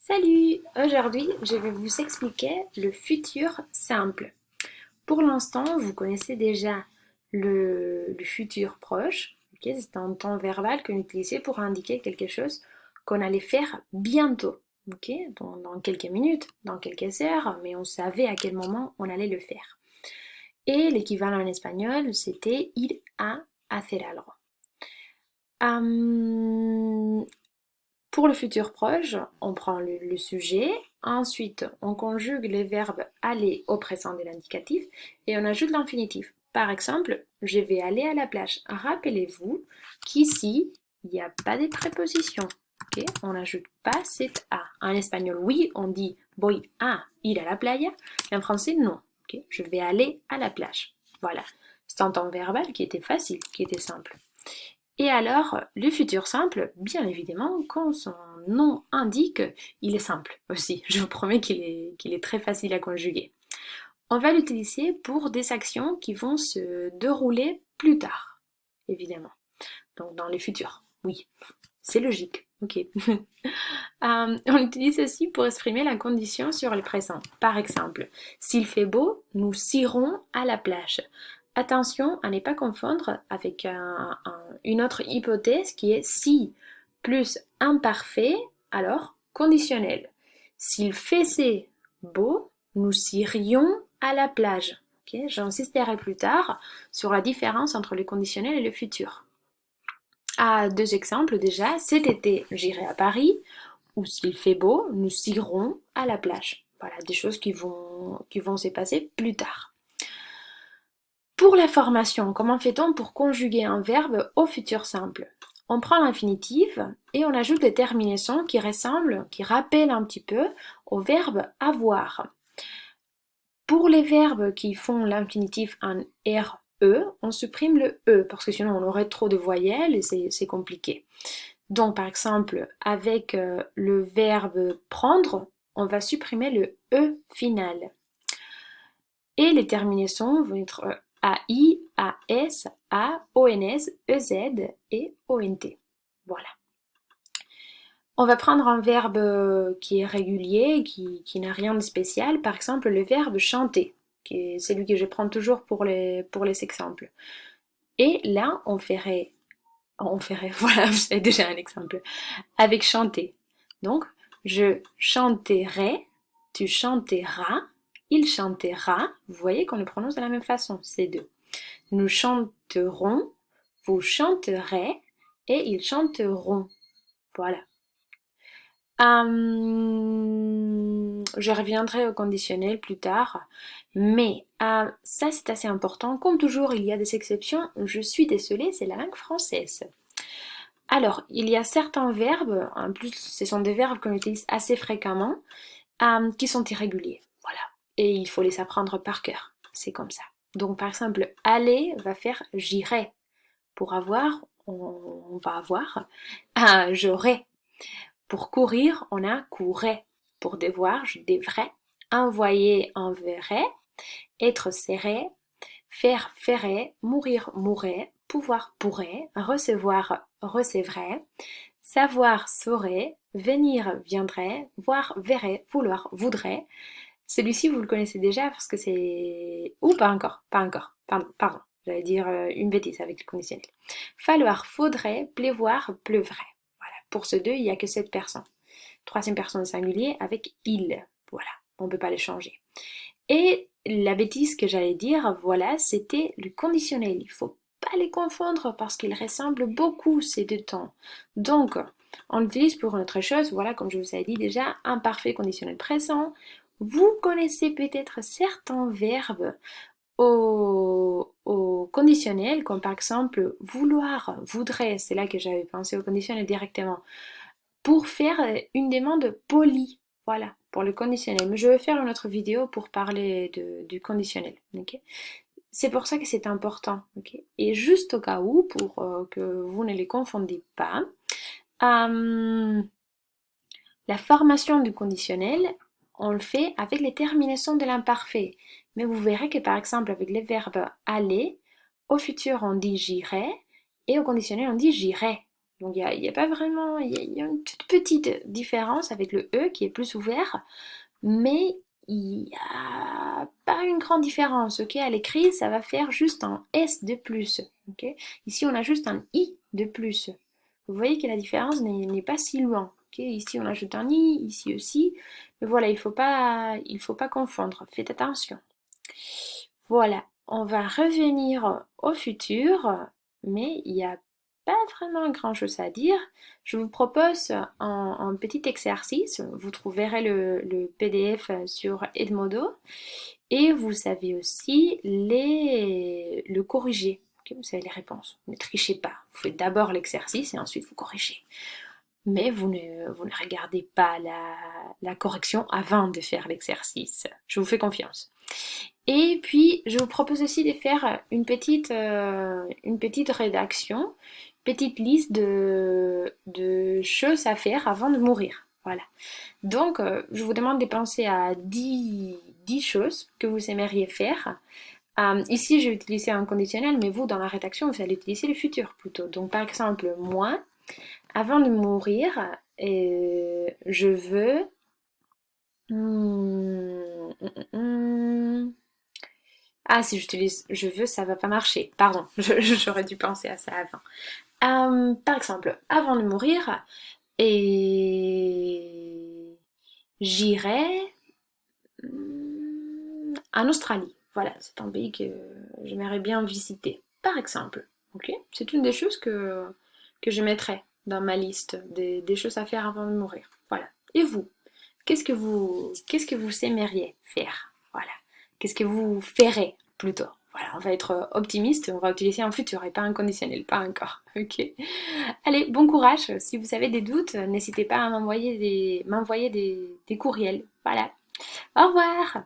Salut! Aujourd'hui, je vais vous expliquer le futur simple. Pour l'instant, vous connaissez déjà le futur proche. Ok, c'est un temps verbal qu'on utilisait pour indiquer quelque chose qu'on allait faire bientôt. Ok, dans quelques minutes, dans quelques heures, mais on savait à quel moment on allait le faire. Et l'équivalent en espagnol, c'était ir a hacer algo. Hum, Pour le futur proche, on prend le sujet, ensuite on conjugue les verbes aller au présent de l'indicatif et on ajoute l'infinitif. Par exemple, je vais aller à la plage. Rappelez-vous qu'ici, il n'y a pas de préposition. Okay, on n'ajoute pas cet a. En espagnol, oui, on dit voy a ir a la playa, et en français, non. Okay, je vais aller à la plage. Voilà. C'est un temps verbal qui était facile, qui était simple. Et alors, le futur simple, bien évidemment, quand son nom indique, il est simple aussi. Je vous promets qu'il est très facile à conjuguer. On va l'utiliser pour des actions qui vont se dérouler plus tard, évidemment. Donc dans le futur, oui, c'est logique. Ok. On l'utilise aussi pour exprimer la condition sur le présent. Par exemple, s'il fait beau, nous irons à la plage. Attention à ne pas confondre avec une autre hypothèse qui est si plus imparfait, alors conditionnel. S'il faisait beau, nous irions à la plage. Okay, j'insisterai plus tard sur la différence entre le conditionnel et le futur. Deux exemples déjà. Cet été, j'irai à Paris, ou s'il fait beau, nous irons à la plage. Voilà, des choses qui vont se passer plus tard. Pour la formation, comment fait-on pour conjuguer un verbe au futur simple? On prend l'infinitif et on ajoute les terminaisons qui ressemblent, qui rappellent un petit peu au verbe avoir. Pour les verbes qui font l'infinitif en RE, on supprime le E parce que sinon on aurait trop de voyelles et c'est compliqué. Donc par exemple, avec le verbe prendre, on va supprimer le E final. Et les terminaisons vont être AI, AS, A, ONS, EZ et ONT. Voilà. On va prendre un verbe qui est régulier, qui n'a rien de spécial, par exemple le verbe chanter, qui est celui que je prends toujours pour les exemples. Et là, voilà, vous avez déjà un exemple, avec chanter. Donc, je chanterai, tu chanteras, il chantera. Vous voyez qu'on le prononce de la même façon, ces deux. Nous chanterons, vous chanterez et ils chanteront. Voilà. Je reviendrai au conditionnel plus tard, mais ça c'est assez important. Comme toujours, il y a des exceptions. Je suis désolée, c'est la langue française. Alors, il y a certains verbes, en plus ce sont des verbes qu'on utilise assez fréquemment, qui sont irréguliers. Voilà. Et il faut les apprendre par cœur. C'est comme ça. Donc par exemple, aller va faire j'irai. Pour avoir, on va avoir j'aurai. Pour courir, on a courait. Pour devoir, je devrais. Envoyer, enverrait. Être serré. Faire ferait. Mourir mourrait. Pouvoir pourrait. Recevoir recevrait. Savoir saurait. Venir viendrait. Voir verrait. Vouloir voudrait. Celui-ci, vous le connaissez déjà parce que c'est... Ou pas encore. Pas encore. Pardon. J'allais dire une bêtise avec le conditionnel. Falloir, faudrait, pleuvoir, pleuvrait. Voilà. Pour ce deux, il n'y a que cette personne. Troisième personne singulier avec il. Voilà. On ne peut pas les changer. Et la bêtise que j'allais dire, voilà, c'était le conditionnel. Il ne faut pas les confondre parce qu'ils ressemblent beaucoup ces deux temps. Donc, on l'utilise pour une autre chose, voilà, comme je vous avais dit déjà, imparfait conditionnel présent. Vous connaissez peut-être certains verbes au conditionnel, comme par exemple vouloir, voudrait, c'est là que j'avais pensé au conditionnel directement, pour faire une demande polie. Voilà, pour le conditionnel. Mais je vais faire une autre vidéo pour parler du conditionnel. Okay, c'est pour ça que c'est important. Okay, et juste au cas où, pour que vous ne les confondiez pas, la formation du conditionnel, on le fait avec les terminaisons de l'imparfait. Mais vous verrez que par exemple avec les verbes aller, au futur on dit j'irai et au conditionnel on dit j'irai. Donc il y a pas vraiment, il y a une toute petite différence avec le E qui est plus ouvert, mais il n'y a pas une grande différence, ok? À l'écrit, ça va faire juste un S de plus, ok? Ici, on a juste un I de plus. Vous voyez que la différence n'est pas si loin, ok? Ici, on ajoute un I, ici aussi. Mais voilà, il faut pas confondre. Faites attention. Voilà, on va revenir au futur, mais il n'y a pas vraiment grand-chose à dire. Je vous propose un petit exercice. Vous trouverez le PDF sur Edmodo et vous savez aussi le corriger. Ok, vous savez les réponses. Ne trichez pas. Vous faites d'abord l'exercice et ensuite vous corrigez. Mais vous ne regardez pas la correction avant de faire l'exercice. Je vous fais confiance. Et puis, je vous propose aussi de faire une petite rédaction, petite liste de choses à faire avant de mourir. Voilà. Donc, je vous demande de penser à 10 choses que vous aimeriez faire. Ici, j'ai utilisé un conditionnel, mais vous, dans la rédaction, vous allez utiliser le futur plutôt. Donc, par exemple, moi, avant de mourir, je veux... Ah, si j'utilise je veux, ça va pas marcher. Pardon, j'aurais dû penser à ça avant. Par exemple, avant de mourir, et j'irai en Australie. Voilà, c'est un pays que j'aimerais bien visiter. Par exemple, ok? C'est une des choses que je mettrais dans ma liste des choses à faire avant de mourir. Voilà. Et vous? Qu'est-ce que vous aimeriez faire? Voilà. Qu'est-ce que vous ferez plutôt? Voilà, on va être optimiste, on va utiliser un futur et pas un conditionnel, pas encore. Ok. Allez, bon courage. Si vous avez des doutes, n'hésitez pas à m'envoyer des courriels. Voilà. Au revoir!